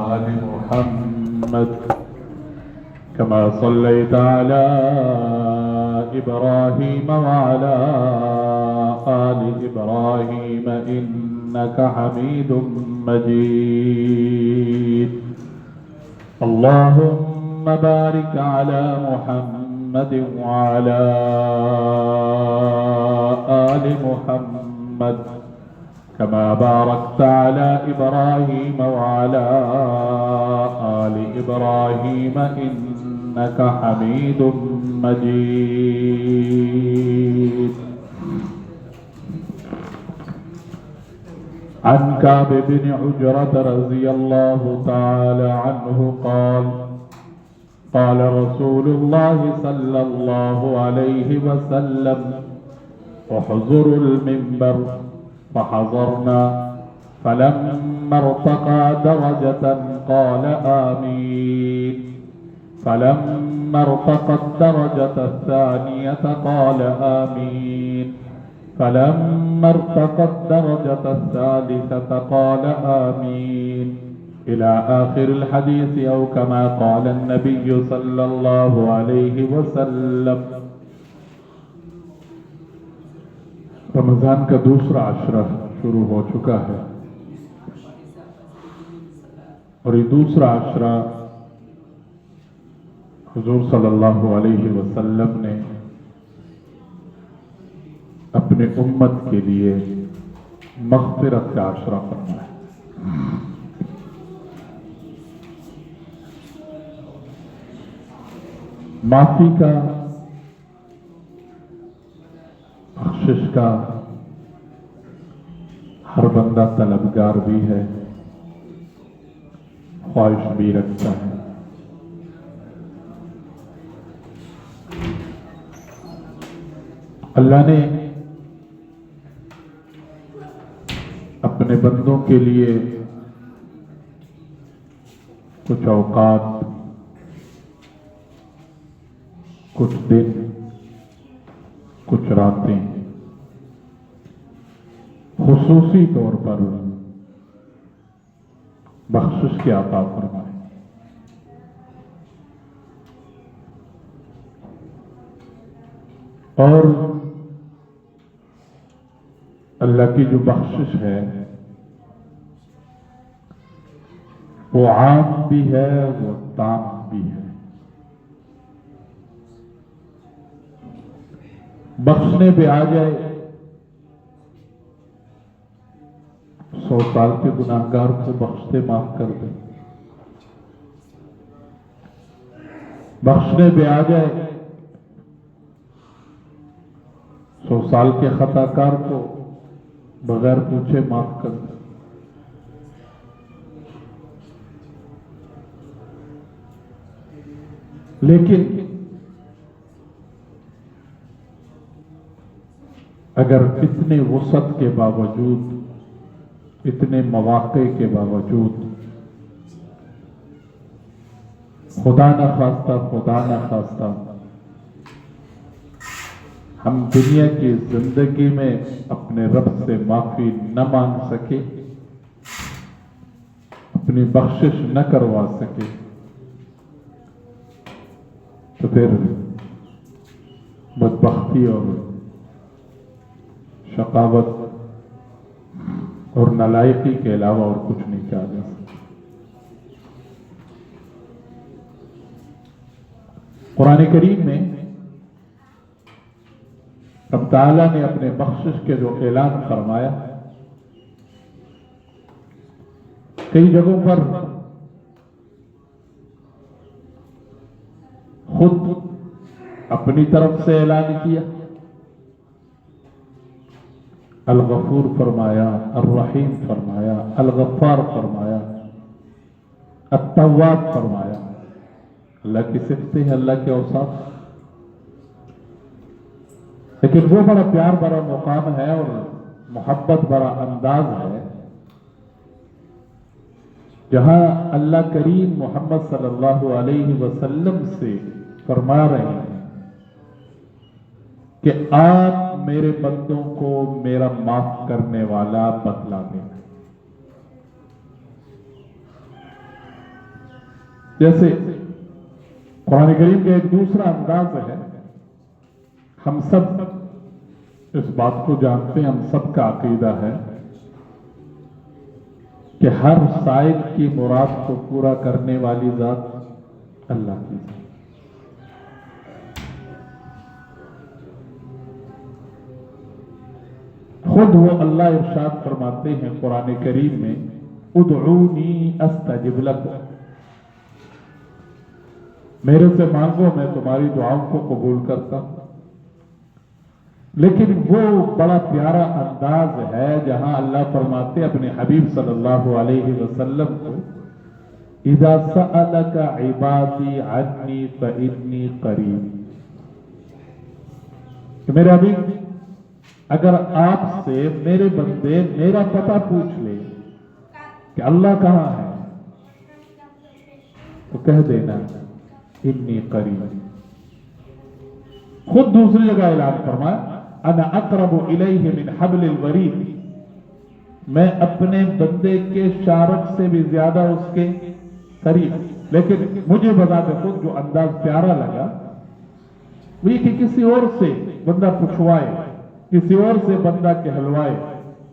آل محمد كما صليت على إبراهيم وعلى آل إبراهيم إنك حميد مجيد. اللهم بارك على محمد وعلى آل محمد كما باركت على إبراهيم وعلى آل إبراهيم إنك حميد مجيد. عن كعب بن عجرة رضي الله تعالى عنه قال: قال رسول الله صلى الله عليه وسلم: احضروا المنبر. فحضرنا، فلما ارتقى درجة قال آمين، فلما ارتقى الدرجة الثانية قال آمين، فلما ارتقى الدرجة الثالثة قال آمين، إلى آخر الحديث أو كما قال النبي صلى الله عليه وسلم. رمضان کا دوسرا عشرہ شروع ہو چکا ہے اور یہ دوسرا عشرہ حضور صلی اللہ علیہ وسلم نے اپنے امت کے لیے مغفرت کا عشرہ فرمایا. معافی کا، بخشش کا ہر بندہ طلبگار بھی ہے، خواہش بھی رکھتا ہے. اللہ نے اپنے بندوں کے لیے کچھ اوقات، کچھ دن، کچھ راتیں خصوصی طور پر بخشش کے عطا فرمائے. اور اللہ کی جو بخشش ہے وہ عام بھی ہے، وہ تام بھی ہے. بخشنے پہ آ جائے، 100 سال کے گناہگار کو بخشتے معاف کر دے. بخشنے پہ آ جائے، 100 سال کے خطا کار کو بغیر پوچھے معاف کر دے. لیکن اگر اتنے وسعت کے باوجود، اتنے مواقع کے باوجود خدا نہ خواستہ ہم دنیا کی زندگی میں اپنے رب سے معافی نہ مانگ سکے، اپنی بخشش نہ کروا سکے، تو پھر بدبختی اور شقاوت اور نالائقی کے علاوہ اور کچھ نہیں کہا جا سکتا. قرآن کریم میں رب تعالیٰ نے اپنے بخشش کے جو اعلان فرمایا، کئی جگہوں پر خود اپنی طرف سے اعلان کیا. الغفور فرمایا، الرحیم فرمایا، الغفار فرمایا، التواب فرمایا. اللہ کی صفتیں ہیں، اللہ کے اوصاف. لیکن وہ بڑا پیار بڑا مقام ہے اور محبت بڑا انداز ہے جہاں اللہ کریم محمد صلی اللہ علیہ وسلم سے فرما رہے ہیں کہ آپ میرے بندوں کو میرا معاف کرنے والا بتلا دیں. जैसे कुरान करीम का एक दूसरा अंदाज है, हम सब इस बात को जानते हैं, हम सब का अकीदा है कि हर साइल की मुराद को पूरा करने वाली जात अल्लाह की है। खुद वो अल्लाह इरशाद फरमाते हैं कुरान करीम में, उदऊनी अस्तजिब लकुम, मेरे से मांगो मैं तुम्हारी दुआओं को कबूल करता हूं। लेकिन वो बड़ा प्यारा अंदाज है जहां अल्लाह फरमाते अपने हबीब सल्लल्लाहु अलैहि वसल्लम को, इज़ा सअलका इबादी अन्नी फइन्नी करीब, कि मेरे हबीब अगर आपसे मेरे बंदे मेरा पता पूछ ले कि अल्लाह कहां है, तो कह देना इन्नी करीब। खुद दूसरी जगह ऐलान फरमाया, अना अक़रबु इलैहि मिन हब्लिल वरीद, मैं अपने बंदे के शारक से भी ज्यादा उसके करीब। लेकिन मुझे बताते खुद जो अंदाज प्यारा लगा वो ये कि किसी और से बंदा पूछवाए, किसी और से बंदा कहलवाए,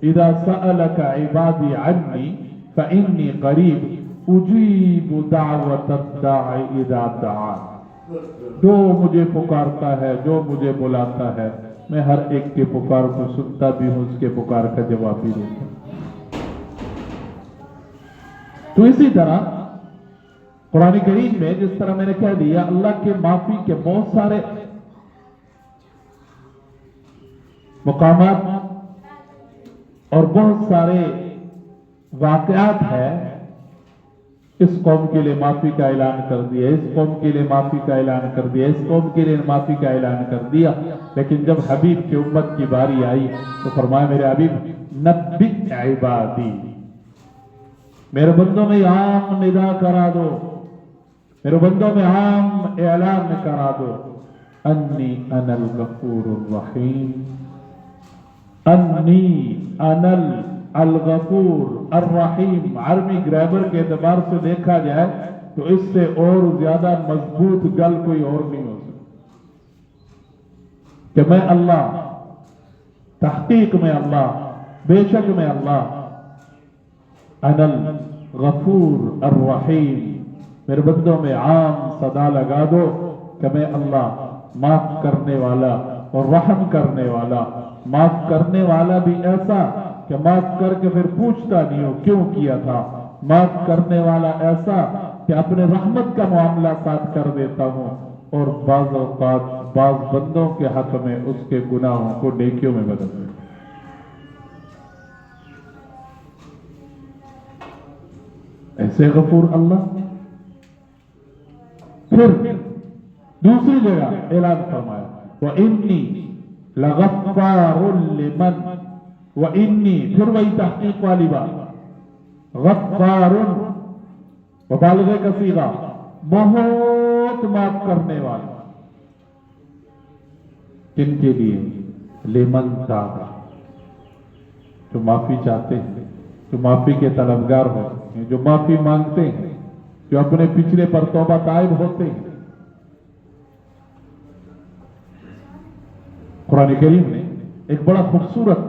इज़ा सअलका इबादी अन्नी फइन्नी करीब उजीबु दाअवतद दाई इज़ा दआन, जो मुझे पुकारता है, जो मुझे बुलाता है, मैं हर एक के पुकार को सुनता भी हूं, उसके पुकार का जवाब भी देता हूं। तो इसी तरह कुरान करीम में जिस तरह मैंने कह दिया, अल्लाह के माफी के बहुत सारे मुकामात और बहुत सारे वाकयात है। इस कौम के लिए माफी का ऐलान कर दिया, इस कौम के लिए माफी का ऐलान कर दिया, इस कौम के लिए माफी का ऐलान कर दिया। लेकिन जब हबीब की उम्मत की बारी आई तो फरमाया, मेरे हबीब नब्बी इबादी, मेरे बंदों में आम निदा करा दो, मेरे बंदों में आम ऐलान करा दो, अन्नी अनल गफूरुर रहीम, अन्नी अनल अल गफूर अर रहीम। अरबी ग्रामर के एतबार से देखा जाए तो इससे और ज्यादा मजबूत गल कोई और नहीं हो सकती कि मैं अल्लाह, तहकीक में अल्लाह, बेशक मैं अल्लाह, अनल गफूर अर रहीम, मेरे बंदों में आम सदा लगा दो कि मैं अल्लाह माफ करने वाला और रहम करने वाला। माफ करने वाला भी ऐसा कि माफ करके फिर पूछता नहीं हो क्यों किया था, माफ करने वाला ऐसा कि अपने रहमत का मामला साथ कर देता हूं, और बाज़ औक़ात बाज़ बंदों के हक में उसके गुनाहों को नेकियों में बदल देता। ऐसे गफूर अल्लाह। फिर दूसरी जगह ऐलान फरमाया, व इन्नी लगफ़ारुल लिमन, व इन्नी, फिर वही तहकीक वाली बात, गफ़ारुन मुबालग़े का सीगा, बहुत माफ करने वाला। किनके लिए? लिमन ताबा, जो माफी चाहते हैं, जो माफी के तलबगार होते हैं, जो माफी मांगते हैं, जो अपने पिछले पर तौबा ताइब होते हैं। कुरान करीम ने एक बड़ा खूबसूरत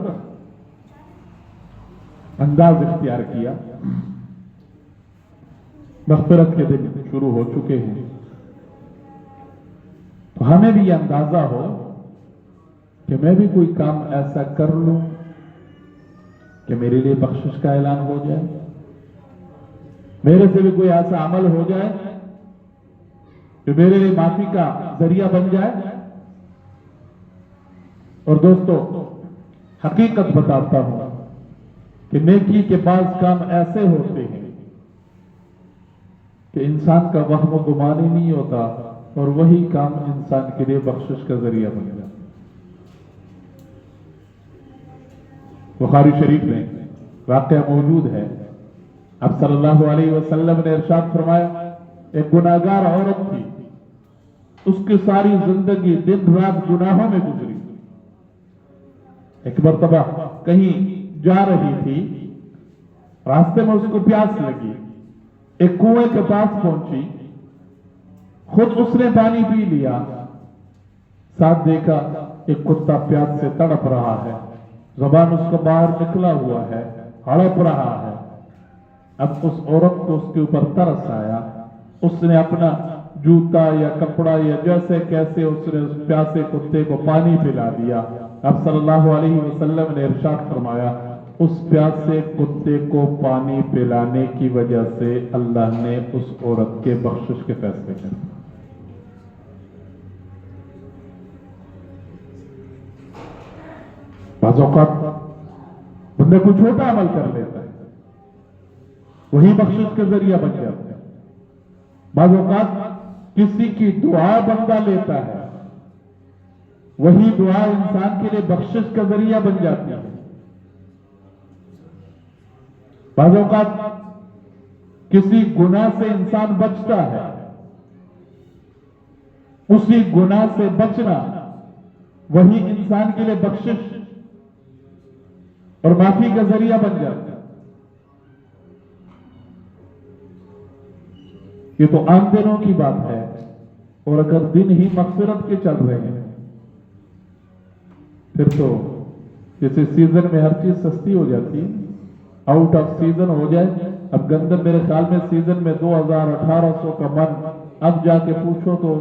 अंदाज इख्तियार किया। मग़फ़िरत के दिन शुरू हो चुके हैं, तो हमें भी यह अंदाजा हो कि मैं भी कोई काम ऐसा कर लूं कि मेरे लिए बख्शिश का ऐलान हो जाए, मेरे से भी कोई ऐसा अमल हो जाए जो मेरे लिए माफी का जरिया बन जाए। और दोस्तों, हकीकत बताता हूं कि नेकी के पास काम ऐसे होते हैं कि इंसान का वहम गुमान ही नहीं होता, और वही काम इंसान के लिए बख्शिश का जरिया बन जाता। बुखारी शरीफ में वाक़या मौजूद है। अब सल्लल्लाहु अलैहि वसल्लम ने इरशाद फरमाया, एक गुनाहगार औरत थी, उसकी सारी जिंदगी दिन रात गुनाहों में गुजरी। एक मर्तबा कहीं जा रही थी, रास्ते में उसको प्यास लगी, एक कुएं के पास पहुंची, खुद उसने पानी पी लिया, साथ देखा एक कुत्ता प्यास से तड़प रहा है, जबान उसका बाहर निकला हुआ है, हड़प रहा है। अब उस औरत को उसके ऊपर तरस आया, उसने अपना जूता या कपड़ा या जैसे कैसे उसने उस प्यासे कुत्ते को पानी पिला दिया। अब सल्लल्लाहु अलैहि वसल्लम ने इरशाद फरमाया, उस प्यासे कुत्ते को पानी पिलाने की वजह से अल्लाह ने उस औरत के बख्शिश के फैसले कर। बाज़ औक़ात बंदे कोई छोटा अमल कर लेता है, वही बख्शिश का जरिया बन जाता है। बाज़ औक़ात किसी की दुआ बंदा लेता है, वही दुआ इंसान के लिए बख्शिश का जरिया बन जाती है। बाज़ औक़ात किसी गुनाह से इंसान बचता है, उसी गुनाह से बचना वही इंसान के लिए बख्शिश और माफी का जरिया बन जाता है। ये तो आम दिनों की बात है, और अगर दिन ही मग़फ़िरत के चल रहे हैं फिर तो जैसे सीजन में हर चीज सस्ती हो जाती है, आउट ऑफ सीजन हो जाए। अब गंदम मेरे ख्याल में सीजन में 2000-1800 का मन, अब जाके पूछो तो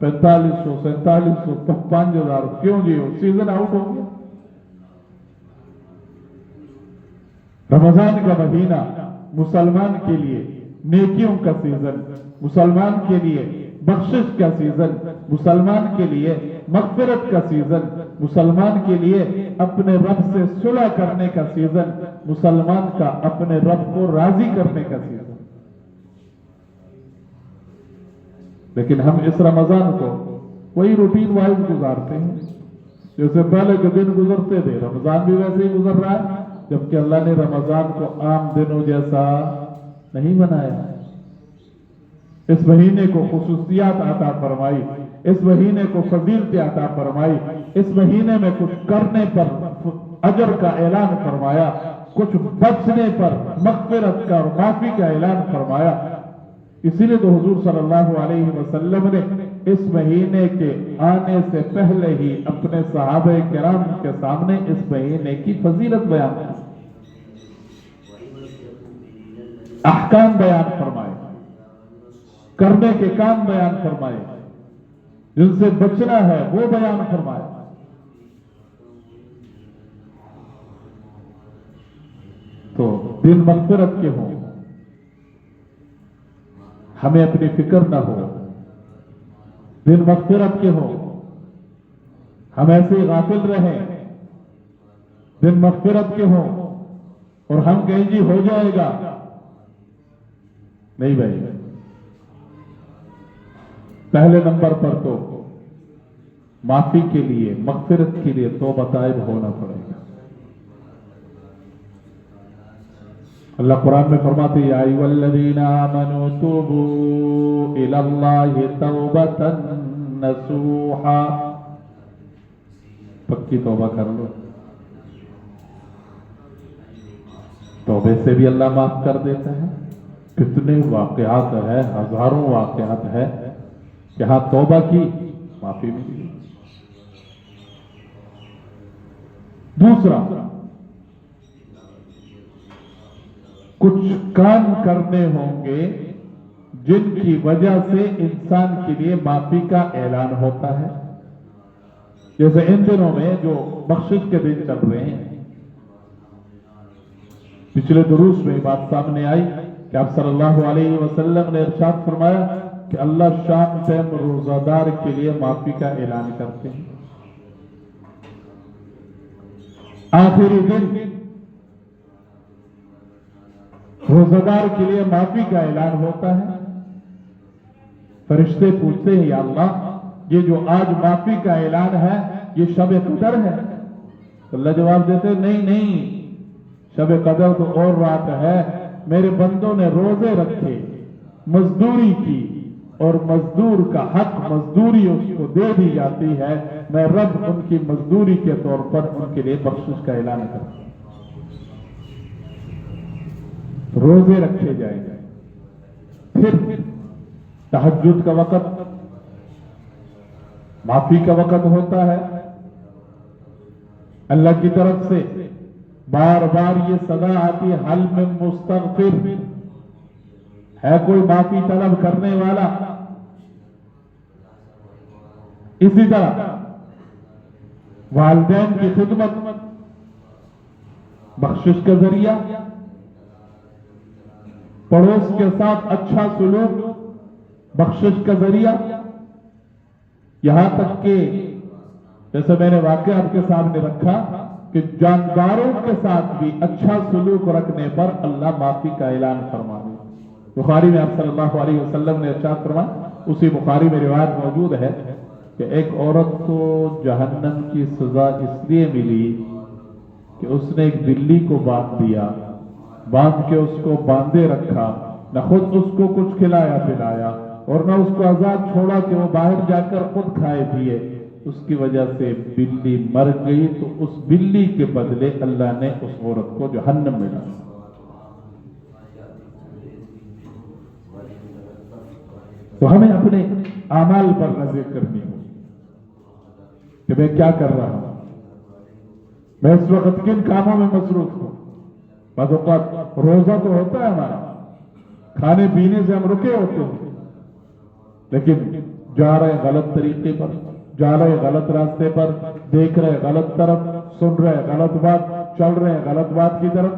4500, 4700, 5000। क्यों जी? हो सीजन आउट हो गया। रमजान का महीना मुसलमान के लिए नेकियों का सीजन, मुसलमान के लिए बख्शिश का सीजन, मुसलमान के लिए मग़फ़िरत का सीजन, मुसलमान के लिए अपने रब से सुलह करने का सीजन, मुसलमान का अपने रब को राजी करने का सीजन। लेकिन हम इस रमजान को वही रूटीन वाइज गुजारते हैं, जैसे पहले के दिन गुजरते थे। रमजान भी वैसे ही गुजर रहा है, जबकि अल्लाह ने रमजान को आम दिनों जैसा नहीं बनाया। इस महीने को खुसूसियात अता फरमाई, इस महीने को फजीलतें अता फरमाई, इस महीने में कुछ करने पर अजर का ऐलान फरमाया, कुछ बचने पर मग़फ़िरत का और माफी का ऐलान फरमाया। इसीलिए तो हुजूर सल्लल्लाहु अलैहि वसल्लम ने इस महीने के आने से पहले ही अपने सहाबे किराम के सामने इस महीने की फजीलत बयान की, अहकाम बयान फरमाए, करने के काम बयान फरमाए, जिनसे बचना है वो बयान फरमाए। तो दिन मग़फ़िरत के हों, हमें अपनी फिक्र न हो। दिन मग़फ़िरत के हों, हम ऐसे गाफिल रहें। दिन मग़फ़िरत के हों और हम कहें जी हो जाएगा, नहीं भाई। पहले नंबर पर तो माफी के लिए, मग़फ़िरत के लिए तौबा ताइब होना पड़ेगा। अल्लाह कुरान में फरमाते हैं, या अय्युहल्लज़ीना आमनू तूबू इलल्लाहि तौबतन नसूहा। पक्की तौबा कर लो, तौबे से भी अल्लाह माफ कर देता है। कितने वाक़यात है, हजारों वाक़यात है, जहां तौबा की माफी मिली। दूसरा, कुछ काम करने होंगे जिनकी वजह से इंसान के लिए माफी का ऐलान होता है। जैसे इन दिनों में जो बख्शिश के दिन चल रहे हैं, पिछले दुरूस में बात सामने आई कि आप सल्लल्लाहु अलैहि वसल्लम ने इरशाद फरमाया कि अल्लाह शाम टाइम रोजादार के लिए माफी का ऐलान करते हैं। आखिरी दिन रोजादार के लिए माफी का ऐलान होता है। फरिश्ते पूछते हैं, या अल्लाह, ये जो आज माफी का ऐलान है ये शब कदर है? तो अल्लाह जवाब देते, नहीं नहीं, शब कदर तो और रात है। मेरे बंदों ने रोजे रखे, मजदूरी की, और मजदूर का हक मजदूरी उसको दे दी जाती है। मैं रब उनकी मजदूरी के तौर पर उनके लिए बख्शिश का ऐलान करता हूं। रोजे रखे जाएंगे। फिर तहज्जुद का वक़्त माफी का वक़्त होता है। अल्लाह की तरफ से बार बार ये सदा आती है, हल में मुस्तगफिर, है कोई माफी तलब करने वाला। इसी तरह वालिदैन की खिदमत बख्शिश का जरिया, पड़ोस के साथ अच्छा सुलूक बख्शिश का जरिया, यहां तक कि जैसे मैंने वाकया आपके सामने रखा कि जानदारों के साथ भी अच्छा सुलूक रखने पर अल्लाह माफी का ऐलान फरमा दे। बुखारी में आप सल्लल्लाहु अलैहि वसल्लम ने इरशाद फरमाया, उसी बुखारी में रिवायत मौजूद है कि एक औरत को जहन्नम की सजा इसलिए मिली कि उसने एक बिल्ली को बांध दिया, बांध के उसको बांधे रखा, न खुद उसको कुछ खिलाया पिलाया और न उसको आजाद छोड़ा कि वो बाहर जाकर खुद खाए पिए। उसकी वजह से बिल्ली मर गई, तो उस बिल्ली के बदले अल्लाह ने उस औरत को जहन्नम में डाला। तो हमें अपने आमाल पर नजर करनी हो कि मैं क्या कर रहा हूं, मैं इस वक्त किन कामों में मसरूफ हूं। बात रोजा तो होता है हमारा, खाने पीने से हम रुके होते हैं, लेकिन जा रहे गलत तरीके पर, जा रहे गलत रास्ते पर, देख रहे गलत तरफ, सुन रहे गलत बात, चल रहे गलत बात की तरफ।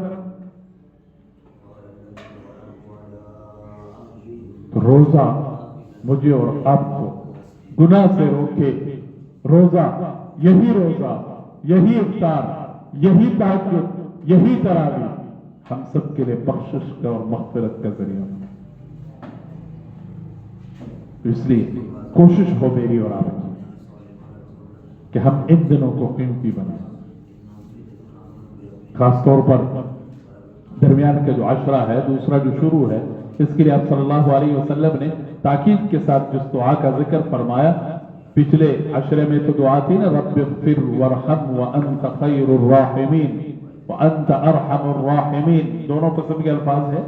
तो रोजा मुझे और आपको गुनाह से रोके। रोजा, यही रोजा, यही इफ्तार, यही तहज्जुद, यही तरावी हम सब के लिए बख्शिश का और मग़फ़िरत का जरिया। इसलिए कोशिश हो मेरी और आपकी कि हम इन दिनों को कीमती बनाएं। खासतौर पर दरमियान का जो अशरा है, दूसरा जो शुरू है, इसके लिए आप सल्लल्लाहु अलैहि वसल्लम ने ताकीद के साथ जिस दुआ का जिक्र फरमाया, पिछले अशरे में तो दुआ थी ना, रब्बिग़फिर वरहम व अंत खैरुर राहिमीन व अंत अरहमुर राहिमीन, दोनों किस्म के अल्फाज है।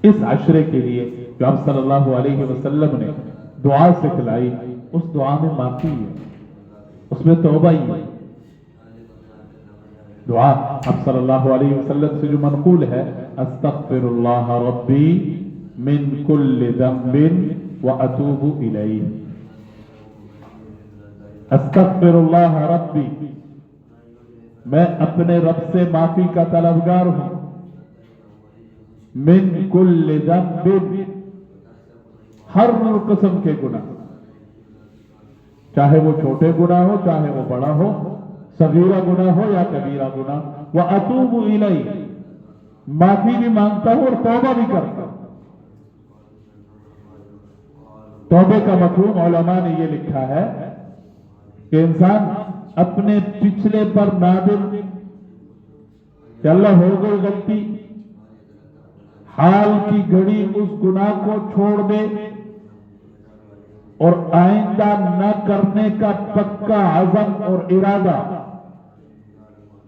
इस अशरे के लिए जो आप सल्लल्लाहु अलैहि वसल्लम ने दुआ सिखलाई, उस दुआ में माफी है, उसमें तौबा ही है। दुआ आप सल्लल्लाहु अलैहि वसल्लम से जो मनकूल है, अस्तग़फिरुल्लाह रब्बी मिन कुल्लि ज़ंबिन व अतूबु इलैहि। अस्तग़फिरुल्लाह रब्बी, मैं अपने रब से माफी का तलबगार हूं। मिन कुल्लि ज़ंबिन, हर किस्म के गुनाह, चाहे वो छोटे गुनाह हो, चाहे वो बड़ा हो, सगीरा गुनाह हो या कबीरा गुनाह। व अतूबु इलैहि, माफी भी मांगता हूं और तौबा भी करता हूं। तौबे का मफ़हूम उलमा ने यह लिखा है कि इंसान अपने पिछले पर नादिम कि अल्लाह हो गई गलती, हाल की घड़ी उस गुनाह को छोड़ दे और आइंदा न करने का पक्का अज़म और इरादा।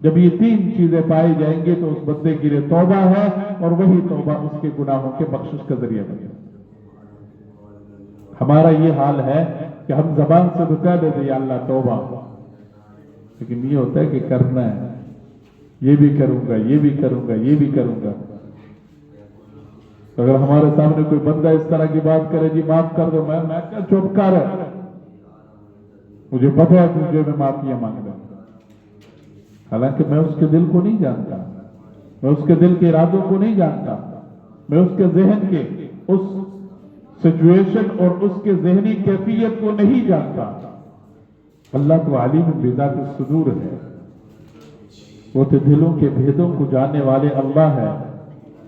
जब ये तीन चीजें पाई जाएंगी तो उस बंदे के लिए तौबा है, और वही तौबा उसके गुनाहों के बख्शिश का जरिया बने। हमारा ये हाल है कि हम जबान से तो कह देते या अल्लाह तौबा, लेकिन ये होता है कि करना है, ये भी करूंगा, ये भी करूंगा, ये भी करूंगा। अगर हमारे सामने कोई बंदा इस तरह की बात करे, जी माफ कर दो, मैं क्या चुप कर, मुझे पता है तुझे मैं माफिया मांग रहा हूं। हालांकि मैं उसके दिल को नहीं जानता, मैं उसके दिल के इरादों को नहीं जानता, मैं उसके जहन के उस सिचुएशन और उसके जहनी कैफियत को नहीं जानता। अल्लाह तो आलिम बिज़ात सुदूर है, वो तो दिलों के भेदों को जानने वाले अल्लाह है,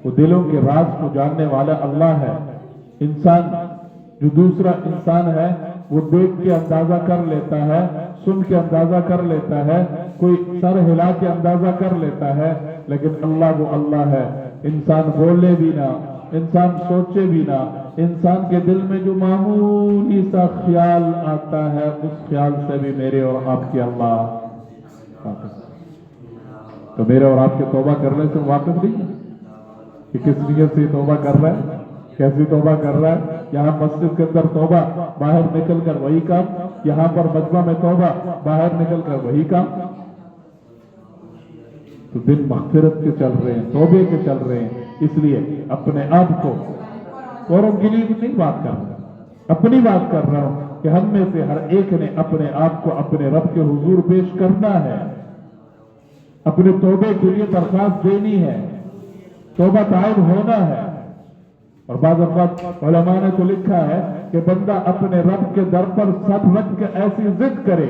वो दिलों के राज को जानने वाला अल्लाह है। इंसान जो दूसरा इंसान है वो देख के अंदाजा कर लेता है, सुन के अंदाजा कर लेता है, कोई सर हिला के अंदाजा कर लेता है, लेकिन अल्लाह वो अल्लाह है। इंसान बोले भी ना, इंसान सोचे भी ना, इंसान के दिल में जो मामूली सा ख्याल आता है, उस ख्याल से भी मेरे और आपके अल्लाह वाकिफ। तो मेरे और आपके तौबा करने से वाकिफ नहीं है कि किस नियत से तौबा कर रहा है। कैसी तौबा कर रहा है? यहाँ मस्जिद के अंदर तौबा, बाहर निकलकर वही काम, यहाँ पर मजमा में तौबा, बाहर निकलकर वही काम। तो दिन मगफिरत के चल रहे हैं, तौबे के चल रहे हैं, इसलिए अपने आप को, औरों के लिए भी नहीं बात कर रहा, अपनी बात कर रहा हूं कि हम में से हर एक ने अपने आप को अपने रब के हुजूर पेश करना है, अपने तौबे के लिए दरखास्त देनी है, तौबा ताइब होना है। और बाद उलमा ने तो लिखा है कि बंदा अपने रब के दर पर सर रख के ऐसी जिद करे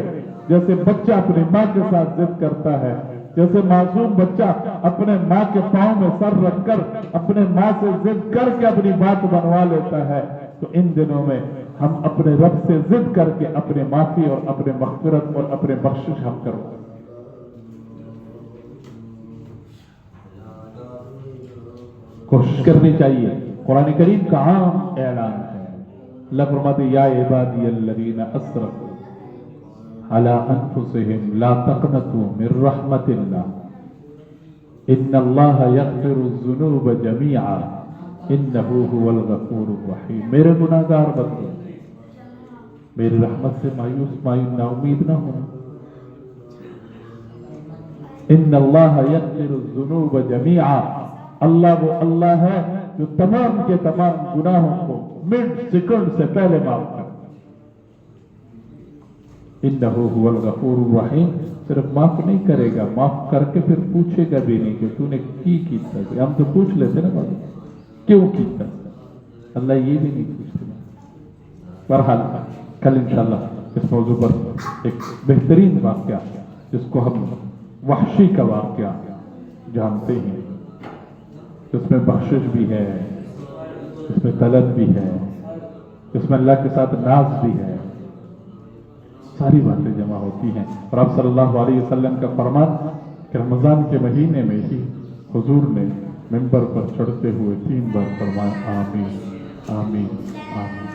जैसे बच्चा अपनी माँ के साथ जिद करता है, जैसे मासूम बच्चा अपने माँ के पांव में सर रखकर अपने माँ से जिद करके अपनी बात बनवा लेता है। तो इन दिनों में हम अपने रब से जिद करके अपने माफी और अपने मग़फ़िरत और अपने बख्शिश हम करो। कोशिश करनी चाहिए। कुरान करीम का आम ऐलान है, अल्लाह फरमाते या इबादियल्लज़ीना अस्रफ़ू अला अनफुसिहिम ला तक़नतू मिन रहमतिल्लाह इन्नल्लाहा यग़फ़िरुज़्ज़ुनूब जमीआ इन्नहू हुवल गफ़ूरुर रहीम। मेरे गुनाहगार बंदे, मेरी रहमत से मायूस नाउमीद ना हो। इन्नल्लाहा यग़फ़िरुज़्ज़ुनूब जमीआ, अल्लाह वो अल्लाह है जो तमाम के तमाम गुनाहों को मिनट सेकंड से पहले माफ कर। इन्नहू हुवल गफूरुर रहीम, सिर्फ माफ नहीं करेगा, माफ करके फिर पूछेगा भी नहीं कि तूने की कीता। हम तो पूछ लेते ना बाबू क्यों कीता, अल्लाह ये भी नहीं पूछते। बहरहाल कल इंशाअल्लाह इस मौजू पर एक बेहतरीन वाक़या जिसको हम वहशी का वाक़या जानते हैं, इसमें बख्शिश भी है, इसमें तलब भी है, इसमें अल्लाह के साथ नाज भी है, सारी बातें जमा होती हैं। और आप सल्लल्लाहु अलैहि वसल्लम का फरमान कि रमजान के महीने में ही हुजूर ने मिंबर पर चढ़ते हुए 3 बार फरमाया आमीन आमीन आमीन।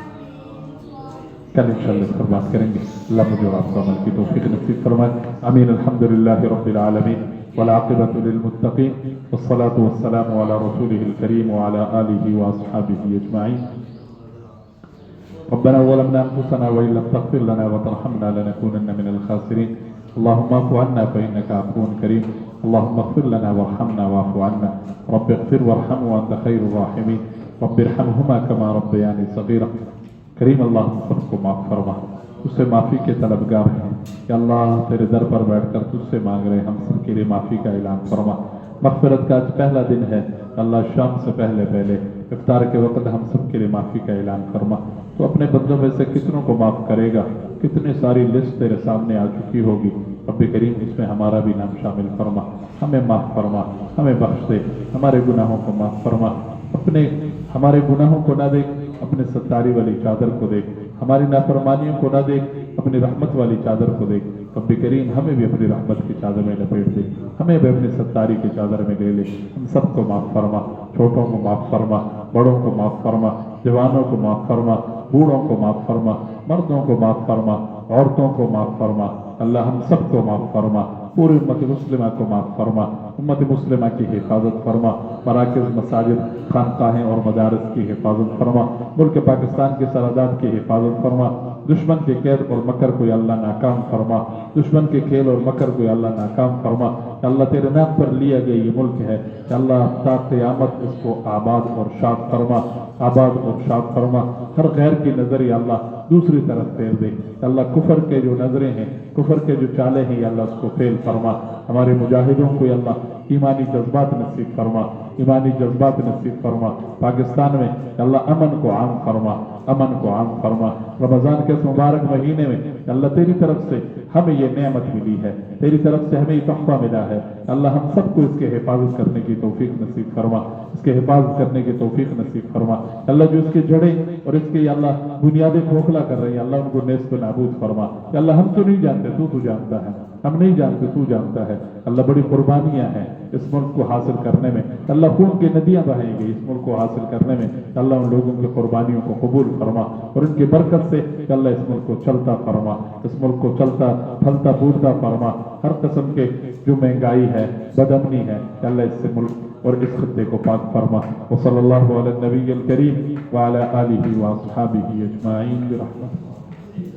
कल इंशाअल्लाह इस पर बात करेंगे। अल्लाह मुझे और आपको अमल की तौफीक नसीब फरमाए। आमीन। अल्हम्दुलिल्लाहि रब्बिल आलमीन वल आक़िबतु लिल मुत्तक़ीन वस्सलातु वस्सलामु अला रसूलिहिल करीम व अला आलिहि व अस्हाबिहि अजमाईन। रब्बना ज़लमना अनफुसना व इन लम तग़फिर लना व तरहमना लनकूनन्ना मिनल ख़ासिरीन। अल्लाहुम्मा अफ़्व अन्ना फ़इन्नका अफ़्वुन करीम। अल्लाहुम्मा इग़फ़िर लना वरहमना वअफ़ु अन्ना। रब्बि इग़फ़िर वरहम व अंत ख़ैरुर राहिमीन। रब्बि इरहमहुमा कमा रब्बयानी सग़ीरा। करीम अल्लाह हम सबको माफ़ फरमा, तुझसे माफ़ी के तलबगार हैं कि अल्लाह तेरे दर पर बैठकर तुझसे मांग रहे, हम सब के लिए माफ़ी का ऐलान फरमा। मग़फ़िरत का आज पहला दिन है, अल्लाह शाम से पहले पहले इफ्तार के वक़्त हम सब के लिए माफ़ी का ऐलान फरमा। तो अपने बंदों में से कितनों को माफ़ करेगा, कितनी सारी लिस्ट तेरे सामने आ चुकी होगी। रब्बे करीम इसमें हमारा भी नाम शामिल फरमा, हमें माफ़ फरमा, हमें बख्श दे, हमारे गुनाहों को माफ़ फरमा। अपने हमारे गुनाहों को ना देख, अपने सत्तारी वाली चादर को देख, हमारी नाफरमानियों को ना देख, अपनी रहमत वाली चादर को देख। रब्बे करीम हमें भी अपनी रहमत की चादर में लपेट दे, हमें भी अपनी सत्तारी की चादर में ले ले। हम सबको माफ़ फरमा, छोटों को माफ़ फरमा, बड़ों को माफ़ फरमा, जवानों को माफ़ फरमा, बूढ़ों को माफ़ फरमा, मर्दों को माफ़ फरमा, औरतों को माफ़ फरमा। अल्लाह हम सबको माफ़ फरमा, पूरी उम्मत मुस्लिमा को माफ़ फरमा, उम्मत मुस्लिमा की हिफाजत फरमा, मराकिज़, मसाजिद, खानकाहें और मदारिस की हिफाजत फरमा, मुल्क पाकिस्तान के सरहदात की हिफाजत फरमा। दुश्मन के कैद और मकर को अल्लाह नाकाम फरमा, दुश्मन के खेल और मकर को अल्लाह नाकाम फरमा। अल्लाह तेरे नाम पर लिया गया ये मुल्क है, अल्लाह ता क़यामत इसको आबाद और शाद फरमा, आबाद और शाद फरमा। हर गैर की नज़र या अल्लाह दूसरी तरफ फेर दे। अल्लाह कुफर के जो नजरें हैं, कुफर के जो चाले हैं, अल्लाह उसको फेल फरमा। हमारे मुजाहिदों को अल्लाह ईमानी जज्बात नसीब फरमा, ईमानी जज्बात नसीब फरमा। पाकिस्तान में अल्लाह अमन को आम फरमा, अमन को आम फरमा। रमजान के इस मुबारक महीने में अल्लाह तेरी तरफ से हमें ये नेमत मिली है, तेरी तरफ से हमें ये तोहफा मिला है। अल्लाह हम सबको इसके हिफाजत करने की तौफीक नसीब फरमा, इसके हिफाजत करने की तौफीक नसीब फरमा। अल्लाह जो इसकी जड़ें और इसके अल्लाह बुनियादें खोखला कर रही हैं, अल्लाह उनको नेस्त नाबूद फरमा। अल्लाह हम तो नहीं जानते, तू जानता है, हम नहीं जानते, तू जानता है। अल्लाह बड़ी कुर्बानियां हैं इस मुल्क को हासिल करने में, अल्लाह खून की नदियां बहेंगी इस मुल्क को हासिल करने में। अल्लाह उन लोगों की कुर्बानियों को कबूल फरमा और उनकी बरकत से अल्लाह इस मुल्क को चलता फरमा, इस मुल्क को चलता फलता फूलता फरमा। हर किस्म के जो महंगाई है, बदअमनी है, अल्लाह इससे मुल्क اور اس خطے کو پاک فرما. وصلی اللہ علی النبی الکریم وعلی آلہ واصحابہ اجمعین برحمتک.